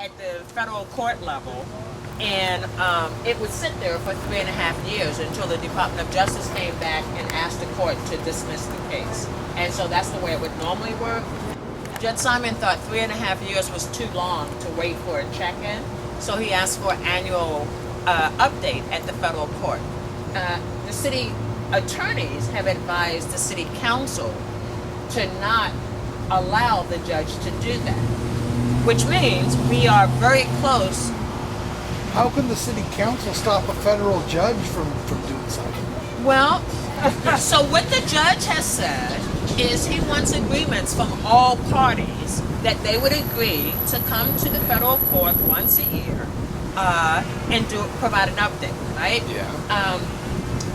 at the federal court level, and it would sit there for 3.5 years until the Department of Justice came back and asked the court to dismiss the case. And so that's the way it would normally work. Judge Simon thought 3.5 years was too long to wait for a check-in, so he asked for an annual update at the federal court. The city attorneys have advised the city council to not allow the judge to do that, which means we are very close. How can the city council stop a federal judge from doing something? Well, so what the judge has said is he wants agreements from all parties that they would agree to come to the federal court once a year and provide an update, right? Yeah.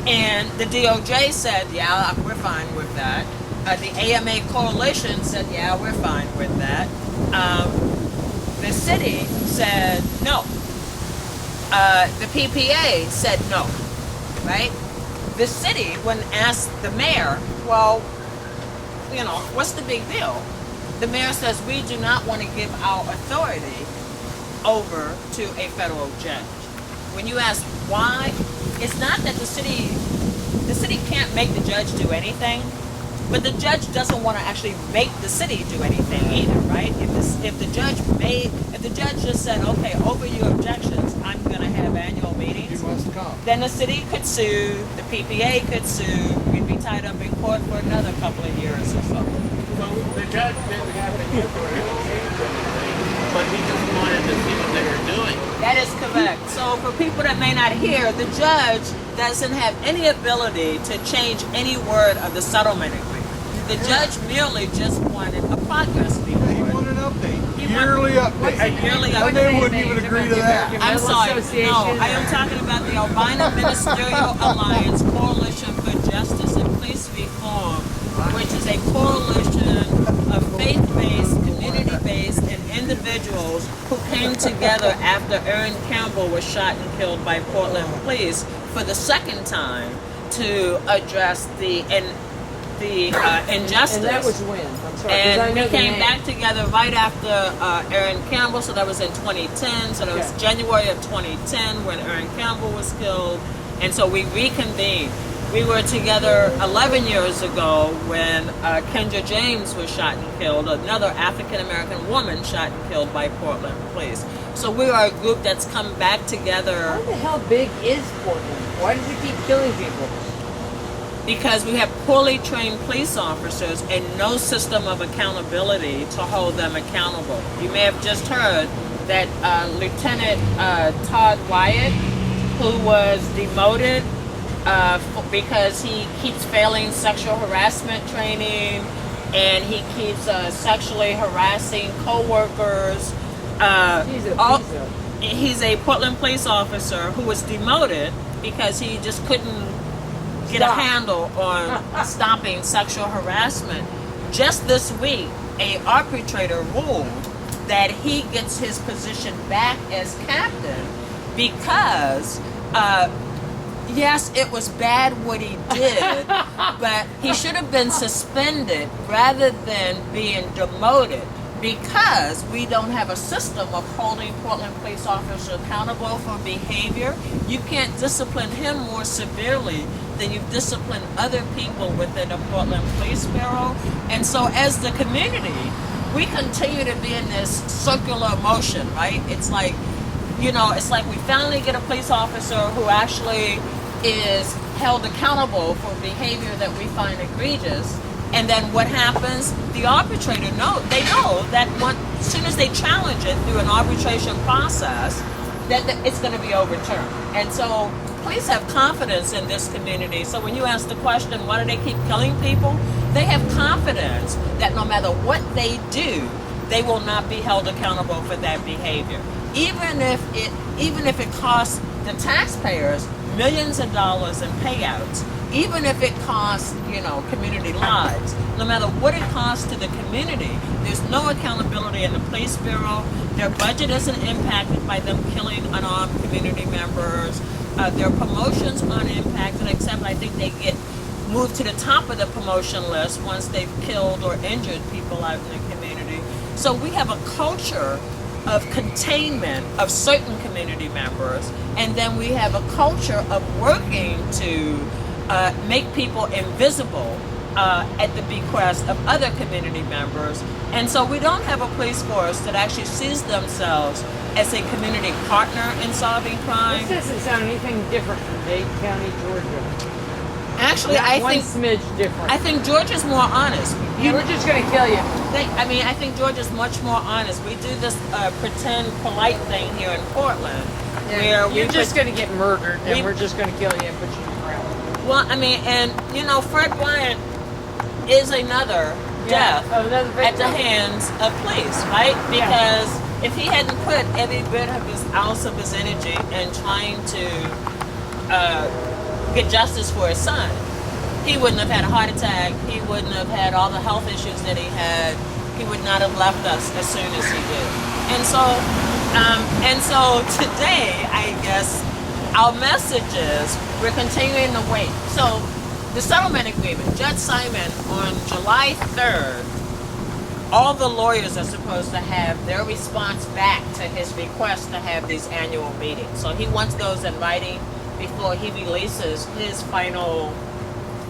And the DOJ said, yeah, we're fine with that. The AMA Coalition said, yeah, we're fine with that. The city said no. The PPA said no, right? The city, when asked the mayor, well, you know, what's the big deal? The mayor says, we do not want to give our authority over to a federal judge. When you ask why, it's not that the city can't make the judge do anything, but the judge doesn't want to actually make the city do anything either, right? If the judge just said, okay, over your objections, I'm going to have annual meetings, He must come. then the city could sue, the PPA could sue, we'd be tied up in court for another couple of years or so. So the judge didn't have to implement anything, but he just wanted to see what they were doing. That is correct. So for people that may not hear, the judge doesn't have any ability to change any word of the settlement agreement. The judge merely just wanted a progress report. He wanted an update. He Yearly update. A yearly And update. they wouldn't even agree to that. I'm sorry. No, I am talking about the Albina Ministerial Alliance Coalition for Justice and Police Reform, which is a coalition of faith-based, community-based, and individuals who came together after Aaron Campbell was shot and killed by Portland police for the second time to address the injustice. And that was when? I'm sorry. 'cause I And know we the came name. back together right after Aaron Campbell, so that was in 2010. So that was January of 2010 when Aaron Campbell was killed. And so we reconvened. We were together 11 years ago when Kendra James was shot and killed, another African-American woman shot and killed by Portland police. So we are a group that's come back together. How the hell big is Portland? Why does it keep killing people? Because we have poorly trained police officers and no system of accountability to hold them accountable. You may have just heard that Lieutenant Todd Wyatt, who was demoted because he keeps failing sexual harassment training and he keeps sexually harassing co-workers. He's a Portland police officer who was demoted because he just couldn't get a handle on stopping sexual harassment. Just this week, an arbitrator ruled that he gets his position back as captain because, yes, it was bad what he did, but he should have been suspended rather than being demoted because we don't have a system of holding Portland police officers accountable for behavior. You can't discipline him more severely than you've disciplined other people within the Portland Police Bureau. And so as the community, we continue to be in this circular motion, right? It's like, you know, it's like we finally get a police officer who actually is held accountable for behavior that we find egregious. And then what happens? The arbitrator know that as soon as they challenge it through an arbitration process, that it's going to be overturned. And so police have confidence in this community. So when you ask the question, why do they keep killing people? They have confidence that no matter what they do, they will not be held accountable for that behavior. Even if it costs the taxpayers millions of dollars in payouts, even if it costs, you know, community lives, no matter what it costs to the community, there's no accountability in the police bureau. Their budget isn't impacted by them killing unarmed community members. Their promotions aren't impacted, except I think they get moved to the top of the promotion list once they've killed or injured people out in the community. So we have a culture of containment of certain community members, and then we have a culture of working to make people invisible at the bequest of other community members. And so we don't have a police force that actually sees themselves as a community partner in solving crime. This doesn't sound anything different from Dade County, Georgia. Actually, Not I one think smidge different. I think Georgia's more honest. We're just going to kill you. I think Georgia's much more honest. We do this pretend polite thing here in Portland, where You're just going to get murdered, and we're just going to kill you and put you in the ground. Well, I mean, and you know, Fred Bryant is another death at the hands of police, right? Because if he hadn't put every bit of his ounce of his energy in trying to get justice for his son, he wouldn't have had a heart attack. He wouldn't have had all the health issues that he had. He would not have left us as soon as he did. And so today, I guess, our message is we're continuing to wait. So the settlement agreement, Judge Simon, on July 3rd, all the lawyers are supposed to have their response back to his request to have these annual meetings. So he wants those in writing before he releases his final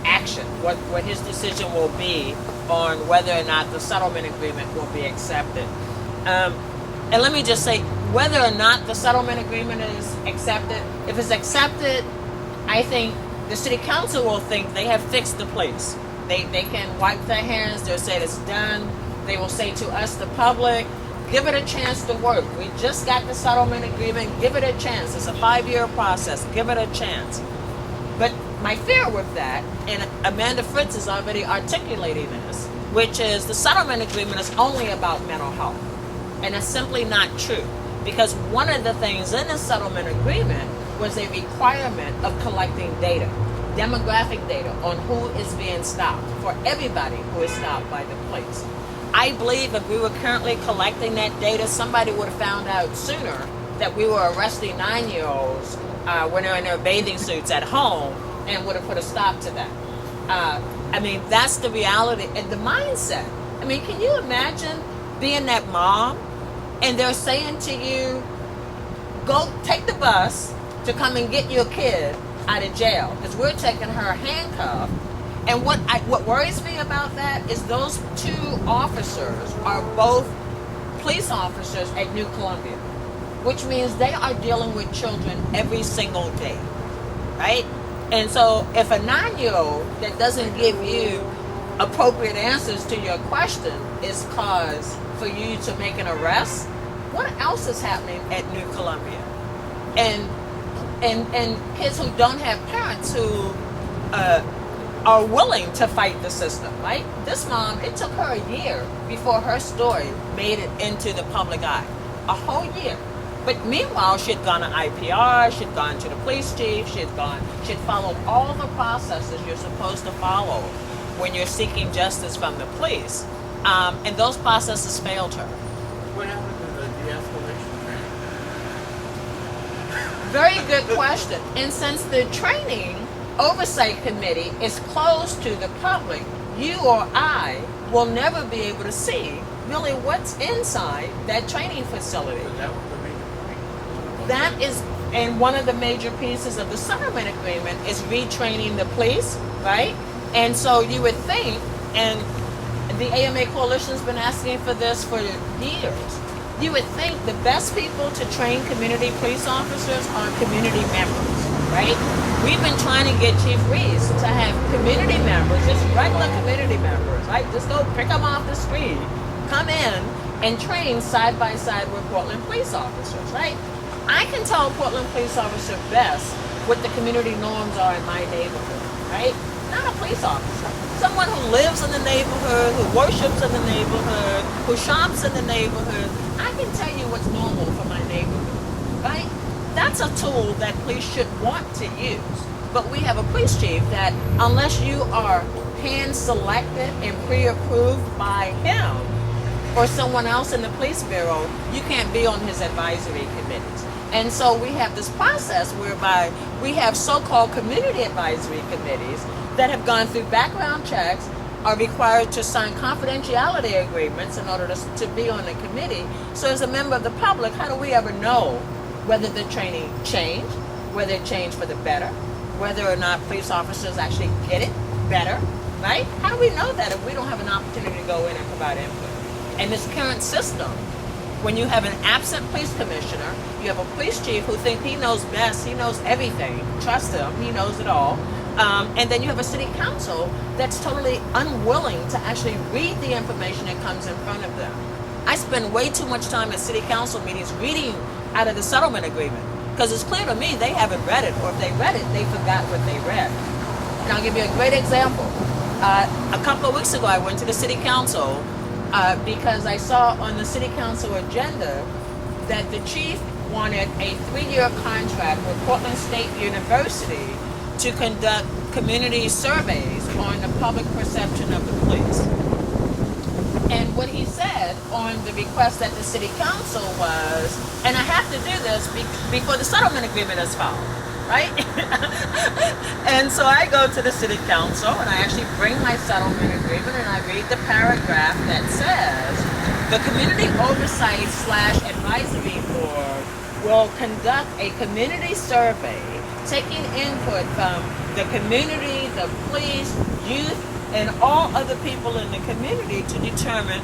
action, what his decision will be on whether or not the settlement agreement will be accepted. And let me just say, whether or not the settlement agreement is accepted, if it's accepted, I think the city council will think they have fixed the place. They can wipe their hands, they'll say it's done. They will say to us, the public, give it a chance to work. We just got the settlement agreement, give it a chance. It's a 5-year process, give it a chance. But my fear with that, and Amanda Fritz is already articulating this, which is the settlement agreement is only about mental health. And it's simply not true. Because one of the things in the settlement agreement was a requirement of collecting data, demographic data on who is being stopped, for everybody who is stopped by the police. I believe if we were currently collecting that data, somebody would have found out sooner that we were arresting 9-year-olds when they're in their bathing suits at home, and would have put a stop to that. I mean, that's the reality and the mindset. I mean, can you imagine being that mom and they're saying to you, go take the bus to come and get your kid out of jail because we're taking her handcuffed. And what worries me about that is those two officers are both police officers at New Columbia, which means they are dealing with children every single day, right? And so if a 9-year-old that doesn't give you appropriate answers to your question is cause for you to make an arrest, what else is happening at New Columbia? And kids who don't have parents who are willing to fight the system, right? This mom, it took her a year before her story made it into the public eye. A whole year. But meanwhile, she'd gone to IPR, she'd gone to the police chief, she'd followed all the processes you're supposed to follow when you're seeking justice from the police. And those processes failed her. What happened to the de-escalation training? Very good question. And since the training oversight committee is closed to the public, you or I will never be able to see really what's inside that training facility. So that was the major point. That is, and one of the major pieces of the settlement agreement is retraining the police, right? And so you would think, and the AMA Coalition's been asking for this for years, you would think the best people to train community police officers are community members, right? We've been trying to get Chief Reese to have community members, just regular community members, right? Just go pick them off the street, come in and train side by side with Portland police officers, right? I can tell a Portland police officer best what the community norms are in my neighborhood, right? Not a police officer. Someone who lives in the neighborhood, who worships in the neighborhood, who shops in the neighborhood. I can tell you what's normal for my neighborhood, right? That's a tool that police should want to use. But we have a police chief that unless you are hand-selected and pre-approved by him or someone else in the police bureau, you can't be on his advisory committees. And so we have this process whereby we have so-called community advisory committees that have gone through background checks, are required to sign confidentiality agreements in order to be on the committee. So as a member of the public, how do we ever know whether the training changed, whether it changed for the better, whether or not police officers actually get it better, right? How do we know that if we don't have an opportunity to go in and provide input? And this current system, when you have an absent police commissioner, you have a police chief who thinks he knows best, he knows everything, trust him, he knows it all, and then you have a city council that's totally unwilling to actually read the information that comes in front of them. I spend way too much time at city council meetings reading out of the settlement agreement, because it's clear to me they haven't read it, or if they read it, they forgot what they read. And I'll give you a great example. A couple of weeks ago, I went to the city council because I saw on the city council agenda that the chief wanted a 3-year contract with Portland State University to conduct community surveys on the public perception of the police. And what he said on the request at the city council was, and I have to do this before the settlement agreement is filed, right? And so I go to the city council and I actually bring my settlement agreement and I read the paragraph that says, the community oversight / advisory board will conduct a community survey taking input from the community, the police, youth, and all other people in the community to determine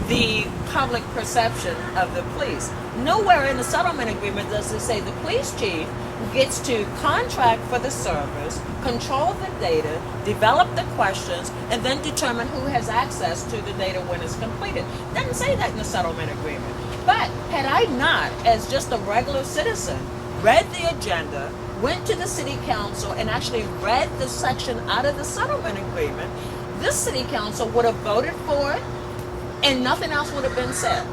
the public perception of the police. Nowhere in the settlement agreement does it say the police chief gets to contract for the service, control the data, develop the questions, and then determine who has access to the data when it's completed. It doesn't say that in the settlement agreement. But had I not, as just a regular citizen, read the agenda, went to the city council and actually read the section out of the settlement agreement, this city council would have voted for it and nothing else would have been said,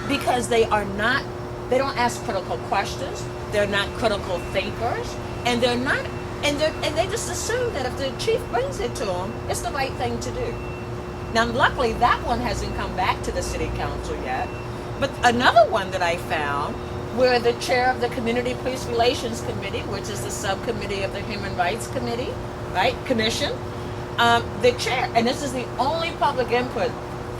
because they don't ask critical questions, they're not critical thinkers, and they just assume that if the chief brings it to them, it's the right thing to do. Now luckily that one hasn't come back to the city council yet, but another one that I found, where the chair of the Community Police Relations Committee, which is the subcommittee of the Human Rights Committee, right, Commission, the chair, and this is the only public input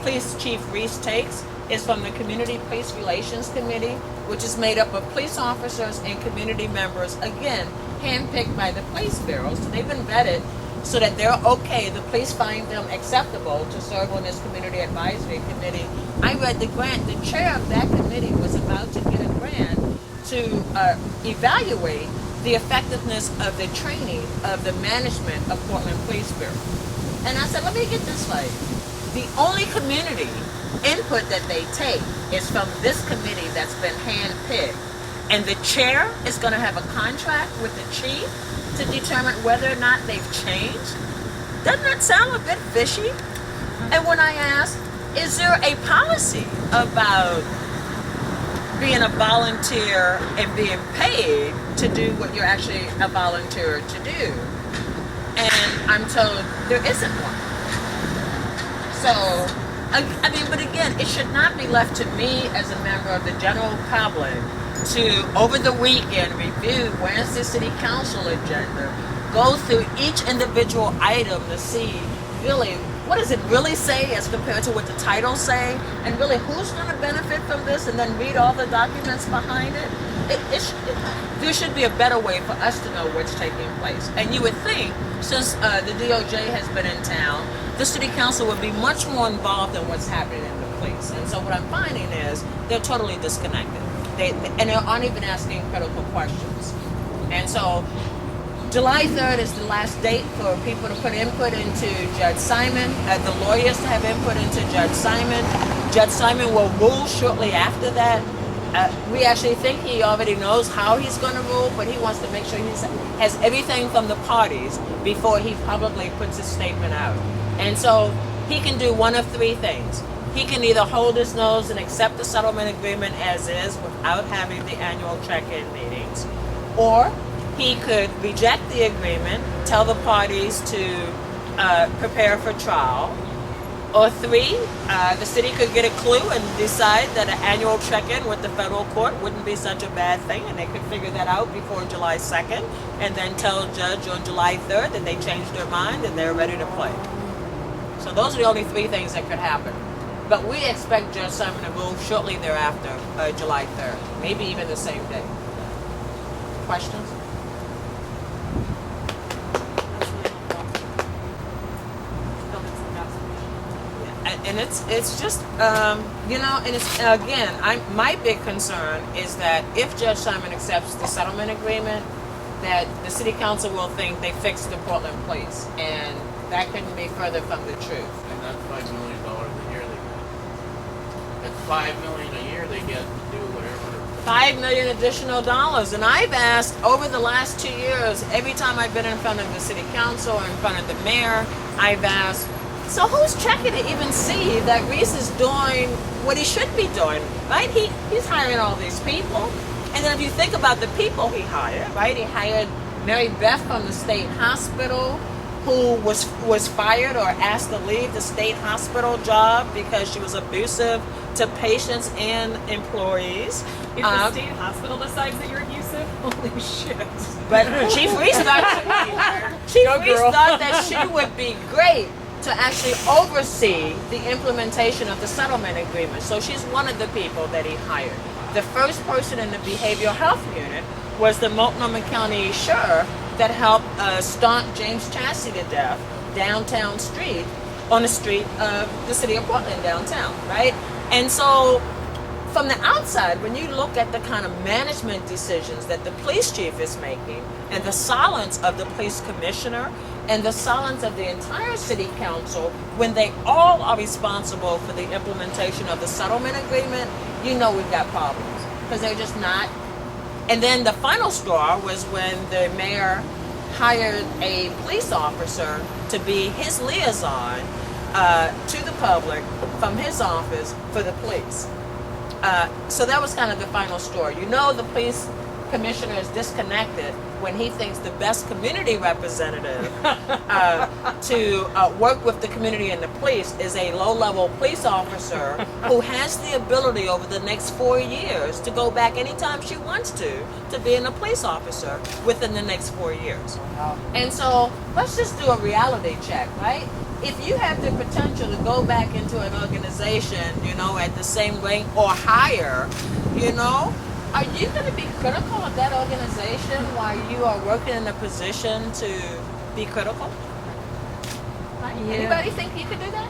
Police Chief Reese takes, is from the Community Police Relations Committee, which is made up of police officers and community members, again, handpicked by the police bureau. So they've been vetted so that they're okay, the police find them acceptable to serve on this Community Advisory Committee. I read the grant. The chair of that committee was about to get a grant to evaluate the effectiveness of the training of the management of Portland Police Bureau. And I said, let me get this right. The only community input that they take is from this committee that's been handpicked. And the chair is going to have a contract with the chief to determine whether or not they've changed. Doesn't that sound a bit fishy? And when I asked, is there a policy about being a volunteer and being paid to do what you're actually a volunteer to do? And I'm told there isn't one. So, I mean, but again, it should not be left to me as a member of the general public to, over the weekend, review where's the city council agenda, go through each individual item to see really what does it really say as compared to what the titles say, and really who's going to benefit from this, and then read all the documents behind it. There should be a better way for us to know what's taking place. And you would think, since the DOJ has been in town, the city council would be much more involved in what's happening in the police. And so what I'm finding is they're totally disconnected. And they aren't even asking critical questions. And so July 3rd is the last date for people to put input into Judge Simon, the lawyers to have input into Judge Simon. Judge Simon will rule shortly after that. We actually think he already knows how he's going to rule, but he wants to make sure he has everything from the parties before he publicly puts his statement out. And so he can do one of three things. He can either hold his nose and accept the settlement agreement as is without having the annual check-in meetings, or he could reject the agreement, tell the parties to prepare for trial, or three, the city could get a clue and decide that an annual check-in with the federal court wouldn't be such a bad thing, and they could figure that out before July 2nd, and then tell a judge on July 3rd that they changed their mind and they're ready to play. So those are the only three things that could happen. But we expect Judge Simon to move shortly thereafter, July 3rd, maybe even the same day. Questions? And it's just and it's again, my big concern is that if Judge Simon accepts the settlement agreement, that the city council will think they fixed the Portland Police, and that couldn't be further from the truth. And that's $5 million a year they get. That's $5 million a year they get to do whatever. $5 million additional dollars, and I've asked over the last 2 years, every time I've been in front of the city council or in front of the mayor, I've asked, so who's checking to even see that Reese is doing what he should be doing, right? He's hiring all these people. And then if you think about the people he hired, right? He hired Mary Beth from the state hospital, who was fired or asked to leave the state hospital job because she was abusive to patients and employees. If the state hospital decides that you're abusive, holy shit. But Chief Reese thought that she would be great to actually oversee the implementation of the settlement agreement. So she's one of the people that he hired. The first person in the behavioral health unit was the Multnomah County Sheriff that helped stomp James Chassie to death downtown street, on the street of the city of Portland downtown, right? And so from the outside, when you look at the kind of management decisions that the police chief is making, and the silence of the police commissioner, and the silence of the entire city council, when they all are responsible for the implementation of the settlement agreement, you know we've got problems, because they're just not. And then the final straw was when the mayor hired a police officer to be his liaison to the public from his office for the police. So that was kind of the final straw. You know the police commissioner is disconnected when he thinks the best community representative to work with the community and the police is a low-level police officer who has the ability over the next 4 years to go back anytime she wants to being a police officer within the next 4 years. And so let's just do a reality check, right? If you have the potential to go back into an organization, at the same rank or higher, are you going to be critical of that organization while you are working in a position to be critical? Yeah. Anybody think you could do that?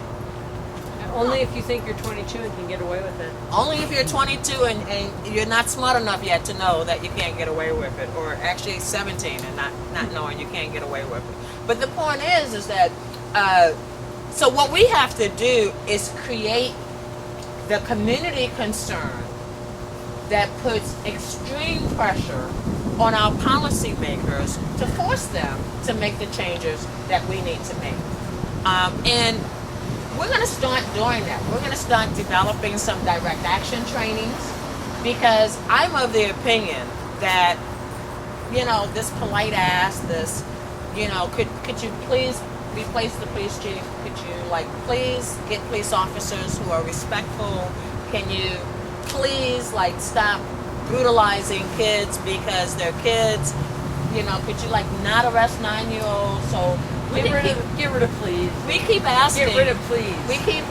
Only if you think you're 22 and can get away with it. Only if you're 22 and you're not smart enough yet to know that you can't get away with it, or actually 17 and not knowing you can't get away with it. But the point is that so what we have to do is create the community concern that puts extreme pressure on our policymakers to force them to make the changes that we need to make. And we're going to start doing that. We're going to start developing some direct action trainings, because I'm of the opinion that, this polite ass, this, could you please replace the police chief? Could you, please get police officers who are respectful? Can you please stop brutalizing kids because they're kids? Could you not arrest 9-year-olds? So Get rid of please. we keep asking. Get rid of please. We keep,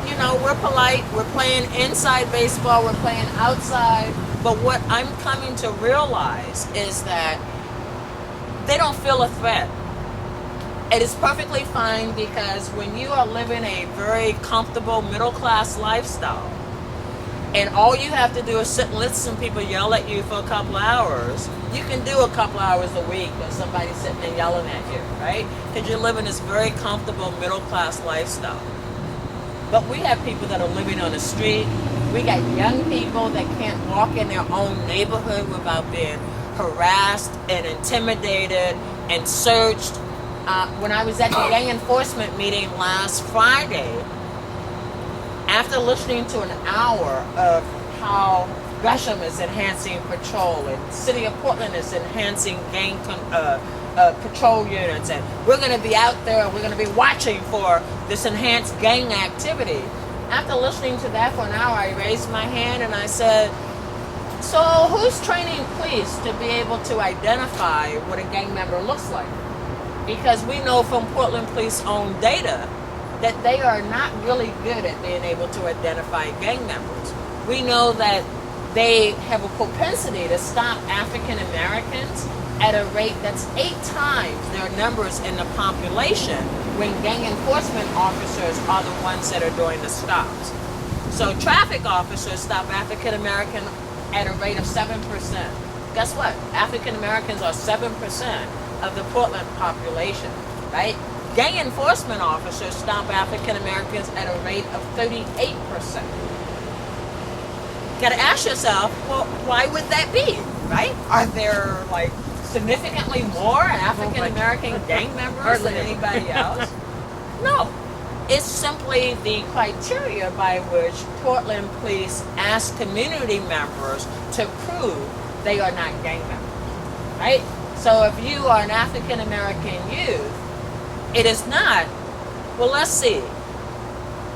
we're polite. We're playing inside baseball. We're playing outside. But what I'm coming to realize is that they don't feel a threat. It is perfectly fine, because when you are living a very comfortable middle-class lifestyle, and all you have to do is sit and listen to people yell at you for a couple hours, you can do a couple hours a week of somebody sitting and yelling at you, right? Because you're living this very comfortable middle-class lifestyle. But we have people that are living on the street. We got young people that can't walk in their own neighborhood without being harassed and intimidated and searched. When I was at the gang enforcement meeting last Friday, after listening to an hour of how Gresham is enhancing patrol and City of Portland is enhancing gang patrol units, and we're going to be out there and we're going to be watching for this enhanced gang activity. After listening to that for an hour, I raised my hand and I said, so who's training police to be able to identify what a gang member looks like? Because we know from Portland Police own data that they are not really good at being able to identify gang members. We know that they have a propensity to stop African Americans at a rate that's 8 times their numbers in the population when gang enforcement officers are the ones that are doing the stops. So traffic officers stop African American at a rate of 7%. Guess what? African Americans are 7% of the Portland population, right? Gang enforcement officers stop African Americans at a rate of 38%. Got to ask yourself, well, why would that be, right? Are there like significantly more African American gang members than anybody else? No. It's simply the criteria by which Portland police ask community members to prove they are not gang members, right? So if you are an African American youth, it is not, well, let's see,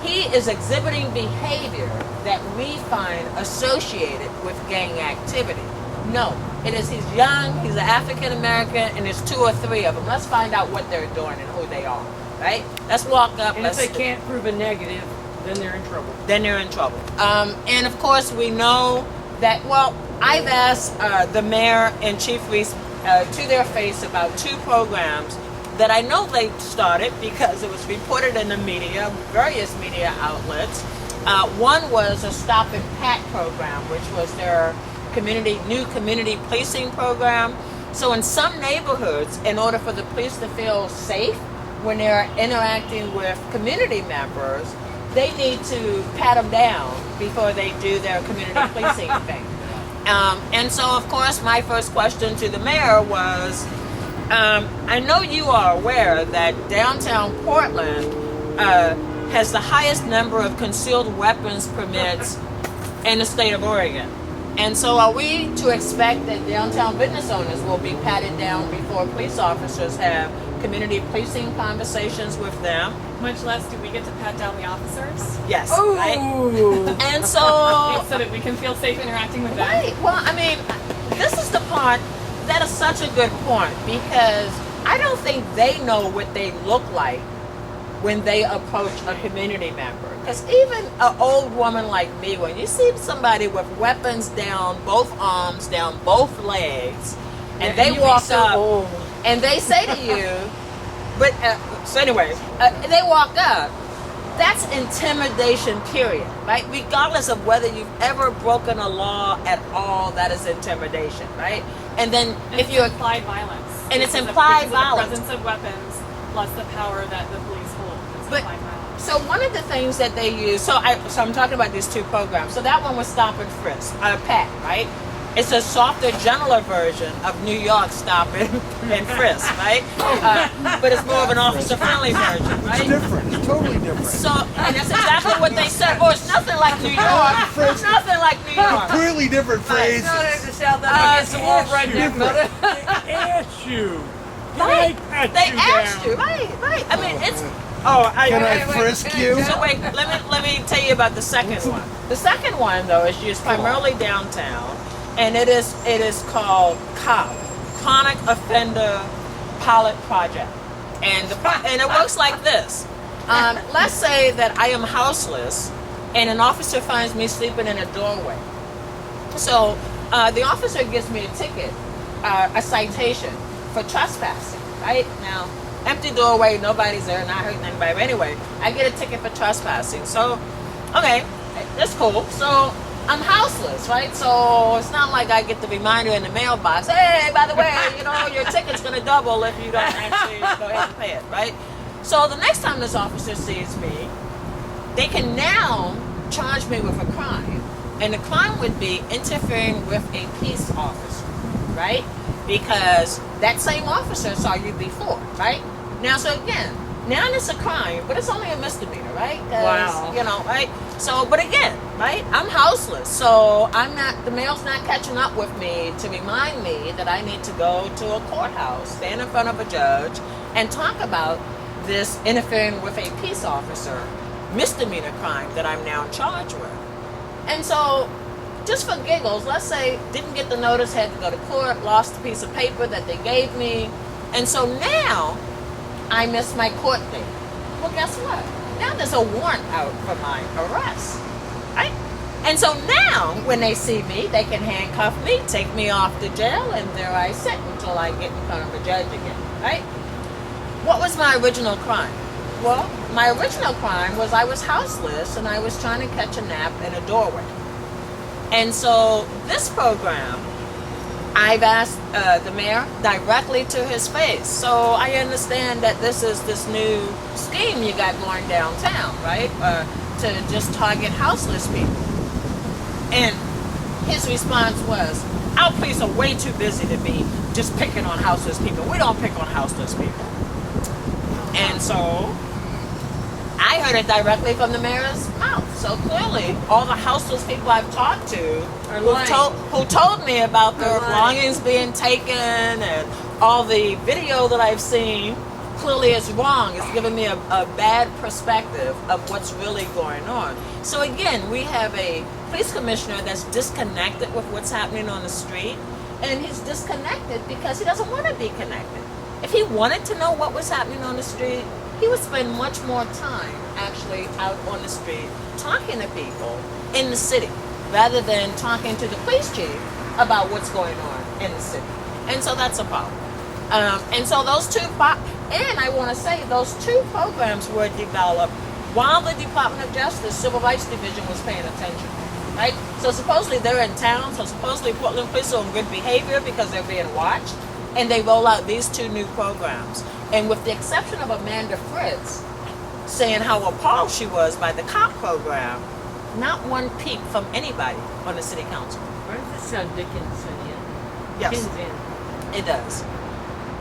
he is exhibiting behavior that we find associated with gang activity. No, it is he's young, he's an African American, and there's 2 or 3 of them. Let's find out what they're doing and who they are, right? Let's walk up. And if they can't prove a negative, then they're in trouble. And of course, we know that, well, I've asked the mayor and Chief Reese to their face about 2 programs that I know they started because it was reported in the media, various media outlets. One was a Stop and Pat program, which was their new community policing program. So in some neighborhoods, in order for the police to feel safe when they're interacting with community members, they need to pat them down before they do their community policing thing. And so, of course, my first question to the mayor was, I know you are aware that downtown Portland has the highest number of concealed weapons permits in the state of Oregon. And so are we to expect that downtown business owners will be patted down before police officers have community policing conversations with them? Much less do we get to pat down the officers. Yes, Ooh. right? And so... So that we can feel safe interacting with them. Right. Well, I mean, this is the part that is such a good point, because I don't think they know what they look like when they approach a community member. Because even an old woman like me, when you see somebody with weapons down both arms, down both legs, and they walk up and they say to you, but so anyways, they walk up, that's intimidation, period, right? Regardless of whether you've ever broken a law at all, that is intimidation, right? And then And if it's you're implied violence. And it's Because of- implied because violence. Of the presence of weapons plus the power that the police hold. It's But- implied violence. So one of the things that they use, so I'm talking about these 2 programs. So that one was Stop and Frisk, PAT, right? It's a softer, gentler version of New York Stop and Frisk, right? But it's more of an officer-friendly version, It's right? different. It's totally different. So, and that's exactly what they said. Oh, it's nothing like New York. It's nothing like New York. Completely different phrases. No, there's a South African war redneck, brother. Ask you. Right. Pat They you asked down. you, right. I mean, it's. Can I frisk you? So wait, let me tell you about the second one. The second one, though, is used primarily downtown, and it is called COP, Chronic Offender Pilot Project, and it works like this. Let's say that I am houseless, and an officer finds me sleeping in a doorway. So the officer gives me a ticket, a citation for trespassing. Right now. Empty doorway, nobody's there, not hurting anybody. But anyway, I get a ticket for trespassing. So, okay, that's cool. So, I'm houseless, right? So, it's not like I get the reminder in the mailbox, hey, by the way, your ticket's going to double if you don't actually go ahead and pay it, right? So, the next time this officer sees me, they can now charge me with a crime. And the crime would be interfering with a peace officer, right? Because that same officer saw you before, right? Now, so again, now it's a crime, but it's only a misdemeanor, right? Wow. Right? So, but again, right? I'm houseless, so the mail's not catching up with me to remind me that I need to go to a courthouse, stand in front of a judge, and talk about this interfering with a peace officer misdemeanor crime that I'm now charged with. And so, just for giggles, let's say didn't get the notice, had to go to court, lost a piece of paper that they gave me, and so now I missed my court date. Well, guess what? Now there's a warrant out for my arrest, right? And so now, when they see me, they can handcuff me, take me off to jail, and there I sit until I get in front of a judge again, right? What was my original crime? Well, my original crime was I was houseless and I was trying to catch a nap in a doorway. And so this program, I've asked the mayor directly to his face. So I understand that this is this new scheme you got going downtown, right? To just target houseless people. And his response was, our police are way too busy to be just picking on houseless people. We don't pick on houseless people. And so I heard it directly from the mayor's mouth. So clearly, all the houseless people I've talked to who told me about their belongings being taken and all the video that I've seen clearly is wrong. It's giving me a bad perspective of what's really going on. So again, we have a police commissioner that's disconnected with what's happening on the street, and he's disconnected because he doesn't want to be connected. If he wanted to know what was happening on the street, he would spend much more time actually out on the street talking to people in the city rather than talking to the police chief about what's going on in the city. And so that's a problem. And so those two, and I want to say those two programs were developed while the Department of Justice Civil Rights Division was paying attention, right? So supposedly they're in town, so supposedly Portland police are on good behavior because they're being watched, and they roll out these two new programs. And with the exception of Amanda Fritz saying how appalled she was by the cop program, not one peep from anybody on the city council. Where does this sound Dickinson? Yes, Dickinson. it does.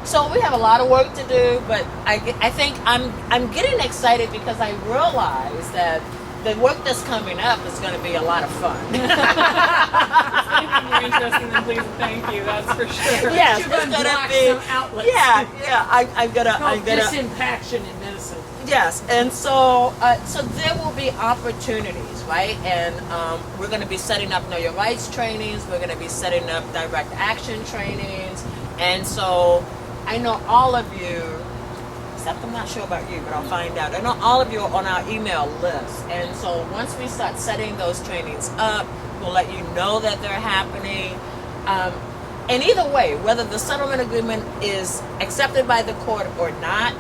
So we have a lot of work to do, but I think I'm getting excited because I realize that the work that's coming up is going to be a lot of fun. Anything more interesting than please and thank you, that's for sure. Yes, You've it's going to unblocked be. some outlets. Yeah. I'm gonna. Disimpaction in medicine. Yes, and so there will be opportunities, right? And we're going to be setting up Know Your Rights trainings. We're going to be setting up direct action trainings, and so I know all of you. Except I'm not sure about you, but I'll find out. I know all of you are on our email list, and so once we start setting those trainings up, we'll let you know that they're happening. And either way, whether the settlement agreement is accepted by the court or not,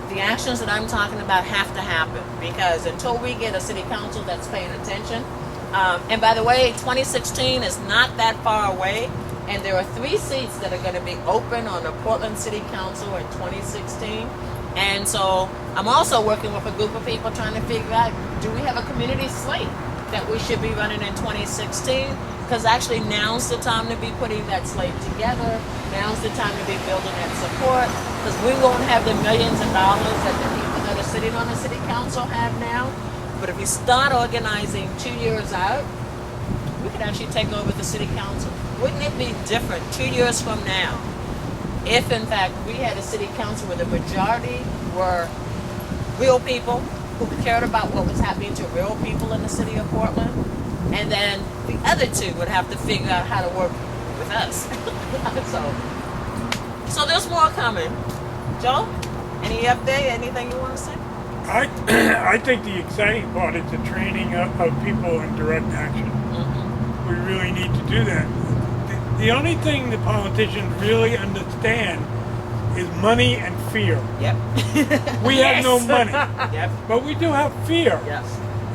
the actions that I'm talking about have to happen, because until we get a city council that's paying attention, and by the way, 2016 is not that far away, and there are 3 seats that are going to be open on the Portland City Council in 2016. And so I'm also working with a group of people trying to figure out, do we have a community slate that we should be running in 2016? Because actually now's the time to be putting that slate together. Now's the time to be building that support, because we won't have the millions of dollars that the people that are sitting on the city council have now. But if we start organizing 2 years out, we could actually take over the city council. Wouldn't it be different 2 years from now if in fact we had a city council where the majority were real people who cared about what was happening to real people in the city of Portland, and then the other 2 would have to figure out how to work with us. so there's more coming. Joe, any update, anything you want to say? I think the exciting part is the training of people in direct action. Mm-hmm. We really need to do that. The only thing the politicians really understand is money and fear. Yep. We have no money, Yep. but we do have fear. Yes.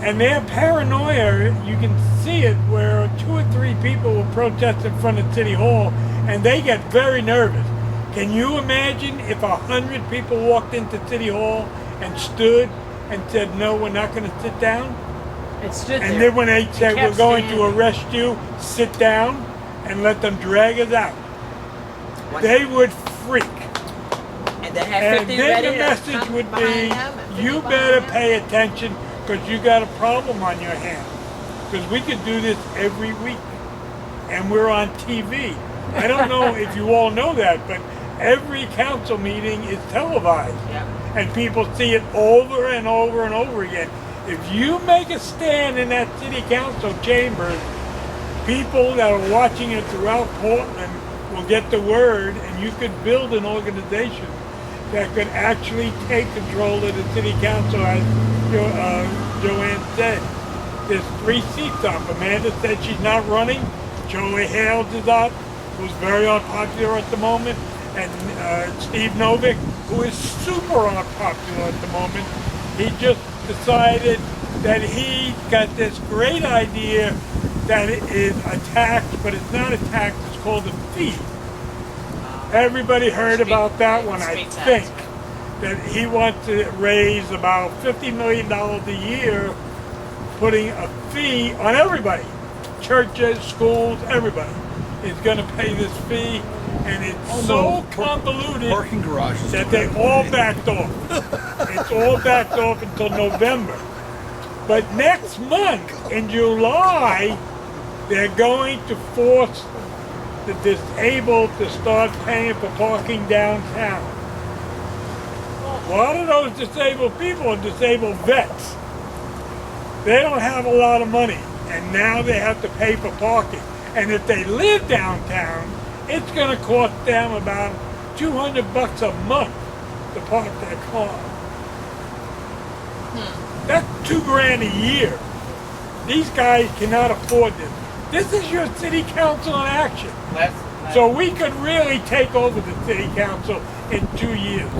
And their paranoia, you can see it where 2 or 3 people will protest in front of City Hall and they get very nervous. Can you imagine if 100 people walked into City Hall and stood and said, no, we're not going to sit down? It stood And there. then when they said, kept we're going to standing. arrest you, sit down and let them drag us out. What? They would freak. And they had And 50 then ready the to message come would behind be, them and 50 you behind better them. pay attention because you got a problem on your hands. Because we could do this every week. And we're on TV. I don't know if you all know that, but every council meeting is televised. Yep. And people see it over and over and over again. If you make a stand in that city council chambers, people that are watching it throughout Portland will get the word, and you could build an organization that could actually take control of the city council, as JoAnn said. There's 3 seats up. Amanda said she's not running. Joey Hales is up, who's very unpopular at the moment, and Steve Novick, who is super unpopular at the moment. He just decided that he got this great idea that it is a tax, but it's not a tax, it's called a fee. Everybody heard about that one, I think. That he wants to raise about $50 million a year, putting a fee on everybody. Churches, schools, everybody is going to pay this fee, and it's so convoluted Parking garages that they all backed off. It's all backed off until November. But next month, in July, they're going to force the disabled to start paying for parking downtown. A lot of those disabled people are disabled vets. They don't have a lot of money, and now they have to pay for parking. And if they live downtown, it's going to cost them about $200 a month to park their car. That's $2,000 a year. These guys cannot afford this. This is your city council in action. So we could really take over the city council in 2 years.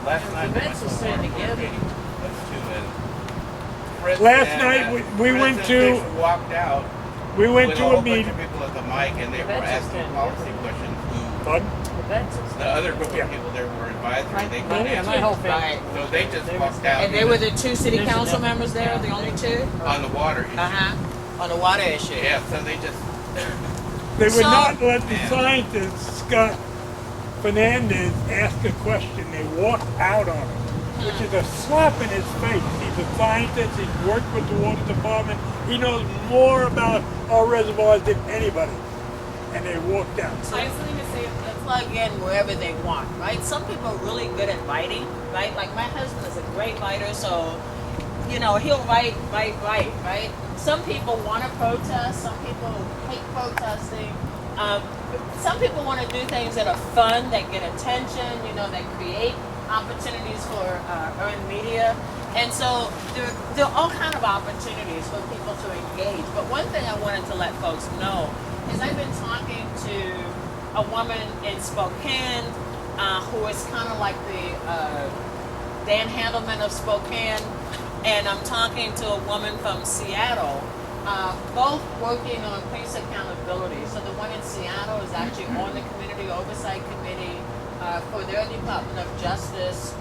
Last night, Events are staying together. Last night we went to walked out. we went with to a a whole bunch meeting. of people at the mic, and they were asking policy questions. Pardon? Events are The other group Yeah. of people there were advisory. They My couldn't answer. whole family. Right. So they just walked out. And they were the 2 city council members there, the only 2? on the water issue. On the water issue. Yeah, so they just They would So- not let the scientist, Scott Fernandez, ask a question. They walked out on him, which is a slap in his face. He's a scientist. He's worked with the water department. He knows more about our reservoirs than anybody. And they walked out. I have something to say. That's Plug in wherever they want, right? Some people are really good at writing, right? Like my husband is a great writer, so he'll write, right? Some people want to protest. Some people hate protesting. Some people want to do things that are fun, that get attention, that create opportunities for earned media. And so there are all kind of opportunities for people to engage. But one thing I wanted to let folks know is I've been talking to a woman in Spokane who is kind of like the Dan Handelman of Spokane, and I'm talking to a woman from Seattle, both working on police accountability. So the one in Seattle is actually on the Community Oversight Committee for their Department of Justice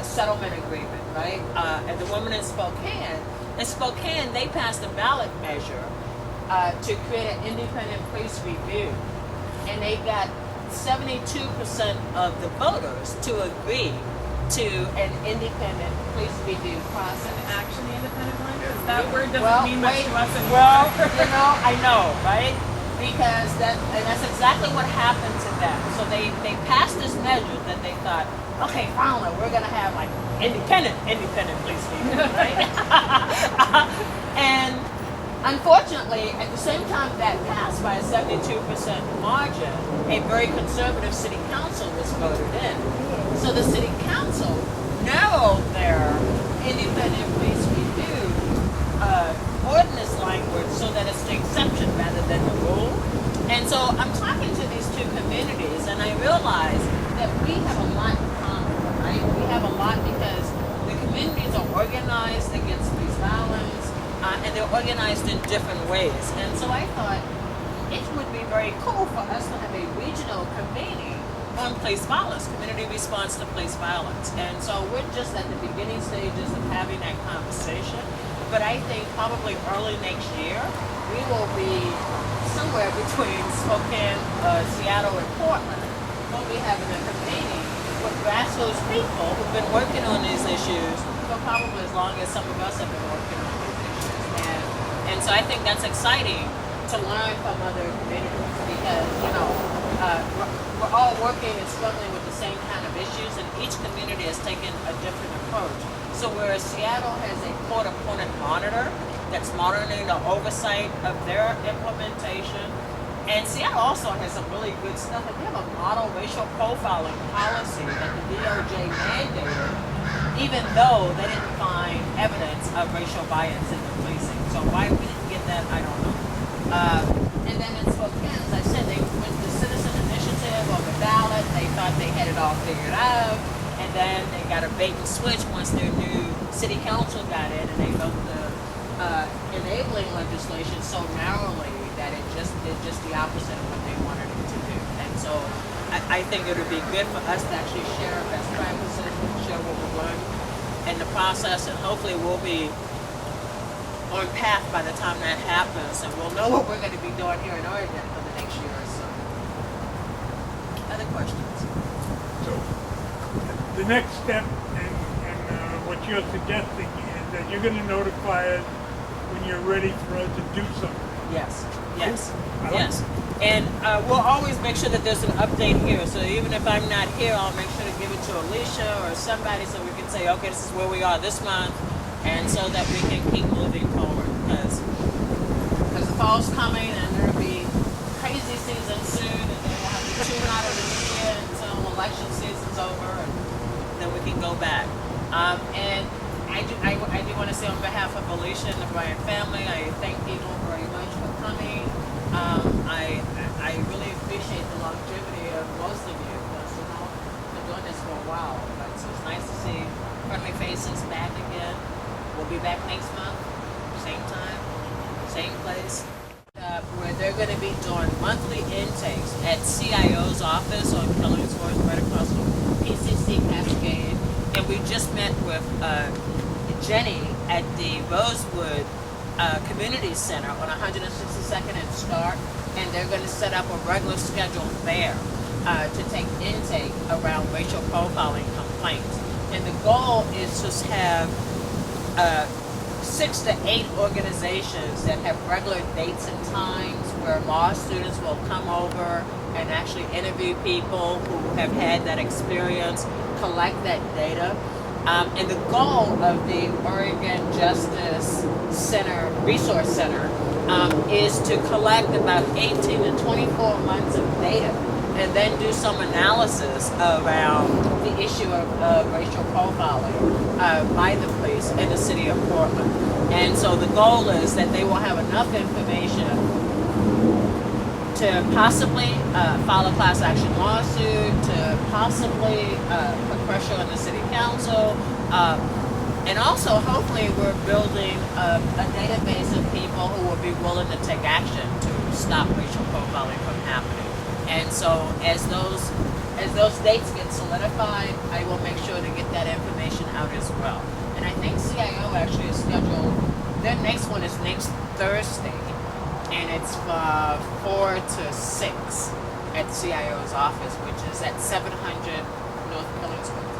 settlement agreement, right? And the woman in Spokane, they passed a ballot measure to create an independent police review. And they got 72% of the voters to agree to an independent police review process. actually independent one? Because that word doesn't Well, mean much wait, to us anymore. well, I know, right? Because that's exactly what happened to them. So they passed this measure that they thought, okay, finally, we're gonna have like independent police review, right? And unfortunately, at the same time that passed by a 72% margin, a very conservative city council was voted in. So the city council narrowed their independent police review ordinance language so that it's the exception rather than the rule. And so I'm talking to these 2 communities, and I realize that we have a lot in common, right? We have a lot because the communities are organized against police violence, and they're organized in different ways. And so I thought it would be very cool for us to have a regional convening on police violence, community response to police violence. And so we're just at the beginning stages of having that conversation. But I think probably early next year, we will be somewhere between Spokane, Seattle, and Portland. We'll be having a convening with grassroots people who've been working on these issues for probably as long as some of us have been working on these issues. And so I think that's exciting to learn from other communities because, we're all working and struggling with the same kind of issues, and each community has taken a different approach. So whereas Seattle has a court-appointed monitor that's monitoring the oversight of their implementation, And Seattle also has some really good stuff. And they have a model racial profiling policy that the DOJ mandated, even though they didn't find evidence of racial bias in the policing. So why we didn't get that, I don't know. And then in Spokane, as I said, they went to citizen initiative on the ballot. They thought they had it all figured out. And then they got a bait and switch once their new city council got in, and they wrote the enabling legislation so narrowly that it just did just the opposite of what they wanted it to do. And so I think it would be good for us to actually share best practices and share what we've learned in the process, and hopefully we'll be on path by the time that happens, and we'll know what we're going to be doing here in Oregon for the next year or so. Other questions? So, the next step and what you're suggesting is that you're going to notify us when you're ready for us to do something. Yes, yes, yes. And we'll always make sure that there's an update here. So even if I'm not here, I'll make sure to give it to Alicia or somebody so we can say, okay, this is where we are this month, and so that we can keep moving forward. Because the fall's coming and there'll be crazy season soon, and then we'll have to tune out of the media until election season's over, and then we can go back. And I do want to say on behalf of Alicia and the Bryant family, I thank people very much for coming. I really appreciate the longevity of most of you, because I've been doing this for a while. But so it's nice to see friendly faces back again. We'll be back next month, same time, same place. Where they're going to be doing monthly intakes at CIO's office on Killingsworth, right across from PCC Cascade. And we just met with Jenny at the Rosewood Community Center on 162nd and Stark, and they're going to set up a regular schedule there to take intake around racial profiling complaints. And the goal is to have 6 to 8 organizations that have regular dates and times where law students will come over and actually interview people who have had that experience, collect that data. And the goal of the Oregon Justice Center, Resource Center, is to collect about 18 to 24 months of data and then do some analysis around the issue of racial profiling by the police in the city of Portland. And so the goal is that they will have enough information to possibly file a class action lawsuit, to possibly put pressure on the city council, and also hopefully we're building a database of people who will be willing to take action to stop racial profiling from happening. And so as those dates get solidified, I will make sure to get that information out as well. And I think CIO actually is scheduled, their next one is next Thursday, and it's 4 to 6 at CIO's office, which is at 700 North Killingsworth.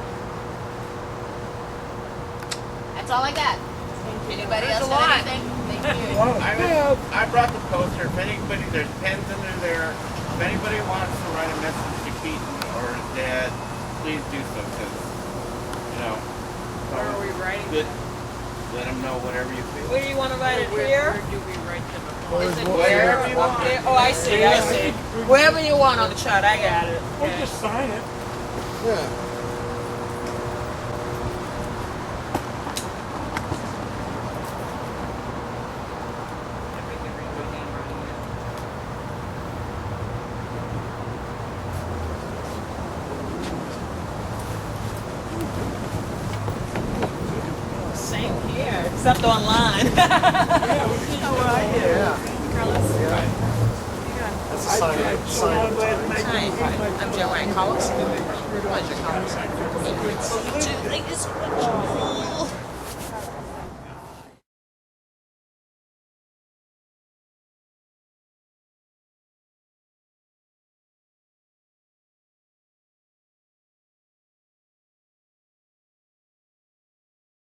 That's all I got. Anybody else have anything? Thank you. I brought the poster. If anybody, there's pens under there. If anybody wants to write a message to Keaton or his dad, please do so, because, you know, Where are we writing? good. Let them know whatever you feel. Where do you want to write it here? Where do we write them? Is it Wherever where? you want. There? Oh, I see. Wherever you want on the chart, I got it. Or just sign it. Yeah. Same here, except online. How are you? Carlos? That's a sign. Hi, I'm JoAnn Hardesty. Pleasure, Carlos. Thank you so much.